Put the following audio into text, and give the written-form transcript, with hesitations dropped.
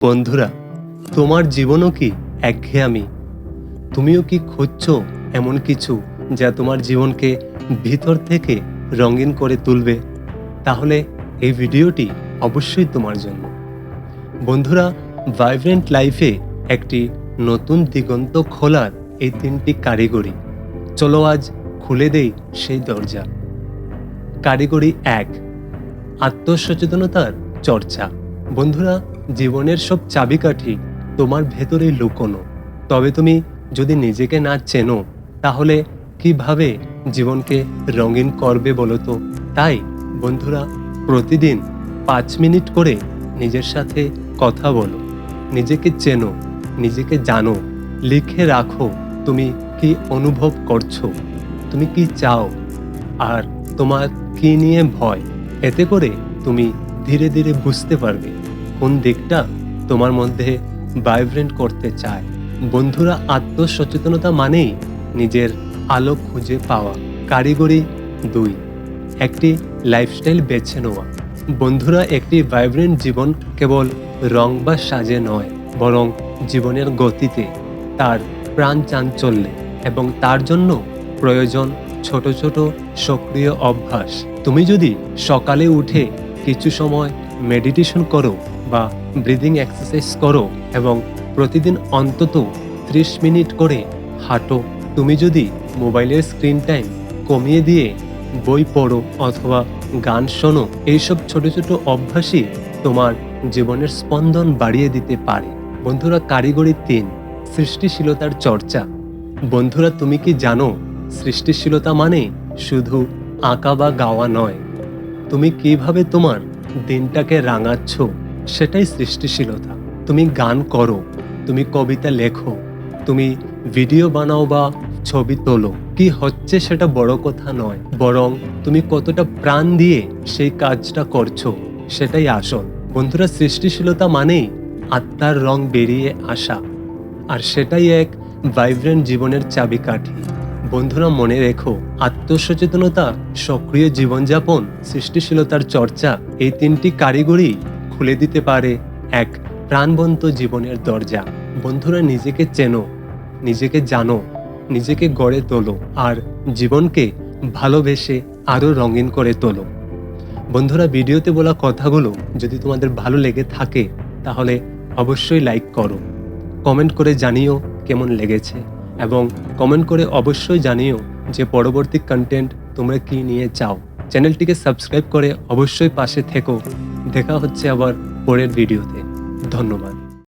বন্ধুরা, তোমার জীবনও কি একঘেয়েমি? তুমিও কি খুঁজছো এমন কিছু যা তোমার জীবনকে ভিতর থেকে রঙিন করে তুলবে? তাহলে এই ভিডিওটি অবশ্যই তোমার জন্য। বন্ধুরা, ভাইব্রেন্ট লাইফে একটি নতুন দিগন্ত খোলার এই 3টি কারিগরি, চলো আজ খুলে দেই সেই দরজা। কারিগরি 1, আত্মসচেতনতার চর্চা। বন্ধুরা, জীবনের সব চাবিকাঠি তোমার ভেতরেই লুকোনো। তবে তুমি যদি নিজেকে না চেনো, তাহলে কিভাবে জীবনকে রঙিন করবে বলো তো? তাই বন্ধুরা, প্রতিদিন 5 মিনিট করে নিজের সাথে কথা বলো, নিজেকে চেনো, নিজেকে জানো, লিখে রাখো তুমি কি অনুভব করছো, তুমি কি চাও, আর তোমার কি নিয়ে ভয়। এতে করে তুমি ধীরে ধীরে বুঝতে পারবে কোন দিকটা তোমার মধ্যে ভাইব্রেন্ট করতে চায়। বন্ধুরা, আত্মসচেতনতা মানেই নিজের আলো খুঁজে পাওয়া। কারিগরি 2, একটি লাইফস্টাইল বেছে নেওয়া। বন্ধুরা, একটি ভাইব্রেন্ট জীবন কেবল রং বা সাজে নয়, বরং জীবনের গতিতে, তার প্রাণ চাঞ্চল্যে, এবং তার জন্য প্রয়োজন ছোট ছোট সক্রিয় অভ্যাস। তুমি যদি সকালে উঠে কিছু সময় মেডিটেশন করো বা ব্রিদিং এক্সারসাইজ করো এবং প্রতিদিন অন্তত 30 মিনিট করে হাঁটো, তুমি যদি মোবাইলের স্ক্রিন টাইম কমিয়ে দিয়ে বই পড়ো অথবা গান শোনো, এইসব ছোট ছোট অভ্যাসই তোমার জীবনের স্পন্দন বাড়িয়ে দিতে পারে। বন্ধুরা, কারিগরি 3, সৃষ্টিশীলতার চর্চা। বন্ধুরা, তুমি কি জানো সৃষ্টিশীলতা মানে শুধু আঁকা বা গাওয়া নয়। তুমি কিভাবে তোমার দিনটাকে রাঙাচ্ছ, সেটাই সৃষ্টিশীলতা। তুমি গান করো, তুমি কবিতা লেখো, তুমি ভিডিও বানাও বা ছবি তোলো, কি হচ্ছে সেটা বড় কথা নয়, বরং তুমি কতটা প্রাণ দিয়ে সেই কাজটা করছো সেটাই আসল। বন্ধুরা, সৃষ্টিশীলতা মানেই আত্মার রং বেরিয়ে আসা, আর সেটাই এক ভাইব্রেন্ট জীবনের চাবিকাঠি। বন্ধুরা, মনে রেখো, আত্মসচেতনতা, সক্রিয় জীবনযাপন, সৃষ্টিশীলতার চর্চা, এই 3টি কারিগরি খুলে দিতে পারে এক প্রাণবন্ত জীবনের দরজা। বন্ধুরা, নিজেকে চেনো, নিজেকে জানো, নিজেকে গড়ে তোলো, আর জীবনকে ভালোবেসে আরও রঙিন করে তোলো। বন্ধুরা, ভিডিওতে বলা কথাগুলো যদি তোমাদের ভালো লেগে থাকে, তাহলে অবশ্যই লাইক করো, কমেন্ট করে জানিও কেমন লেগেছে, এবং কমেন্ট করে অবশ্যই জানিও যে পরবর্তী কন্টেন্ট তোমরা কি নিয়ে চাও। চ্যানেলটিকে সাবস্ক্রাইব করে অবশ্যই পাশে থেকো। দেখা হচ্ছে আবার পরের ভিডিওতে। ধন্যবাদ।